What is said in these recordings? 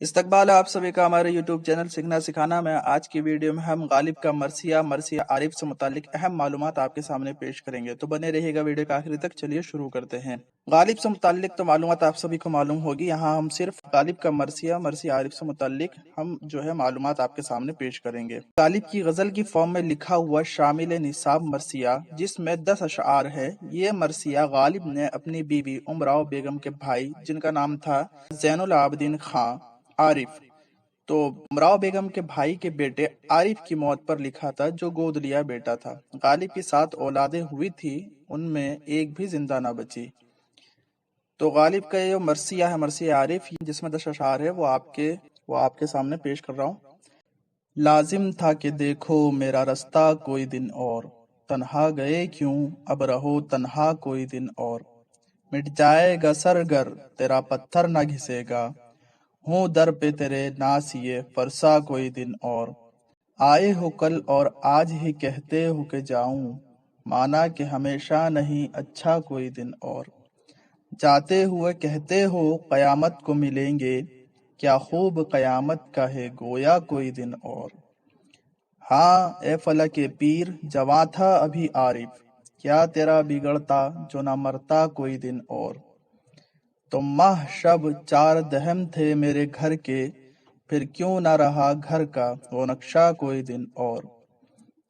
इस्तकबाल है आप सभी का हमारे यूट्यूब चैनल सीखना सिखाना में। आज की वीडियो में हम गालिब का मरसिया आरिफ से मुतालिक अहम मालूमात आपके सामने पेश करेंगे, तो बने रहिएगा वीडियो का आखिरी तक। चलिए शुरू करते हैं। गालिब से मुतालिक तो मालूमात आप सभी को मालूम होगी। यहाँ हम सिर्फ गालिब का मरसिया आरिफ से मुतालिक हम जो है मालूमात आपके सामने पेश करेंगे। गालिब की गजल की फॉर्म में लिखा हुआ शामिल निसाब मरसिया, जिसमें 10 अशआर है। ये मरसिया गालिब ने अपनी बीवी उमराव बेगम के भाई, जिनका नाम था जैनुल आबदीन खां आरिफ, तो उमराव बेगम के भाई के बेटे आरिफ की मौत पर लिखा था, जो गोद लिया बेटा था। गालिब की 7 औलादें हुई थी, उनमें एक भी जिंदा ना बची। तो गालिब का ये मरसिया है, मरसिया आरिफ, जिसमें 10 अशआर है, वो आपके सामने पेश कर रहा हूँ। लाजिम था कि देखो मेरा रास्ता कोई दिन और, तन्हा गए क्यों अब रहो तन्हा कोई दिन और। मिट जाएगा सरगर तेरा पत्थर न घिसेगा, हूँ दर पे तेरे नासिए फरसा कोई दिन और। आए हो कल और आज ही कहते हो कि जाऊं, माना कि हमेशा नहीं अच्छा कोई दिन और। जाते हुए कहते हो कयामत को मिलेंगे, क्या खूब कयामत का है गोया कोई दिन और। हाँ ए फलक पीर जवां था अभी आरिफ, क्या तेरा बिगड़ता जो ना मरता कोई दिन और। तुम माह शब 4 दहम थे मेरे घर के, फिर क्यों ना रहा घर का वो नक्शा कोई दिन और।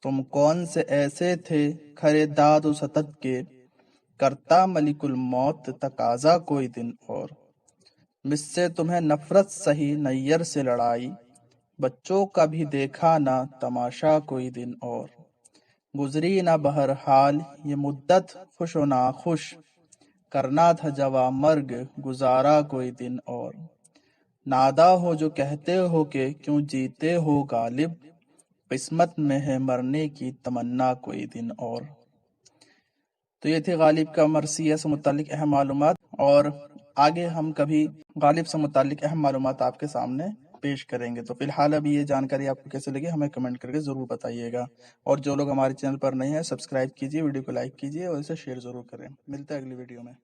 तुम कौन से ऐसे थे खरे दाद सतत के, करता मलिकुल मौत तकाजा कोई दिन और। मुझसे तुम्हें नफरत सही नैयर से लड़ाई, बच्चों का भी देखा ना तमाशा कोई दिन और। गुजरी ना बहरहाल ये मुद्दत खुश ना खुश, करना था जवा मर्ग गुजारा कोई दिन और। नादा हो जो कहते हो कि क्यों जीते हो गालिब, किस्मत में है मरने की तमन्ना कोई दिन और। तो ये थे गालिब का मरसिया से मुतालिक अहम मालूमात, और आगे हम कभी गालिब से मुतालिक अहम मालूमात आपके सामने पेश करेंगे। तो फिलहाल अभी ये जानकारी आपको कैसे लगी हमें कमेंट करके जरूर बताइएगा, और जो लोग हमारे चैनल पर नए हैं सब्सक्राइब कीजिए, वीडियो को लाइक कीजिए और इसे शेयर जरूर करें। मिलते हैं अगली वीडियो में।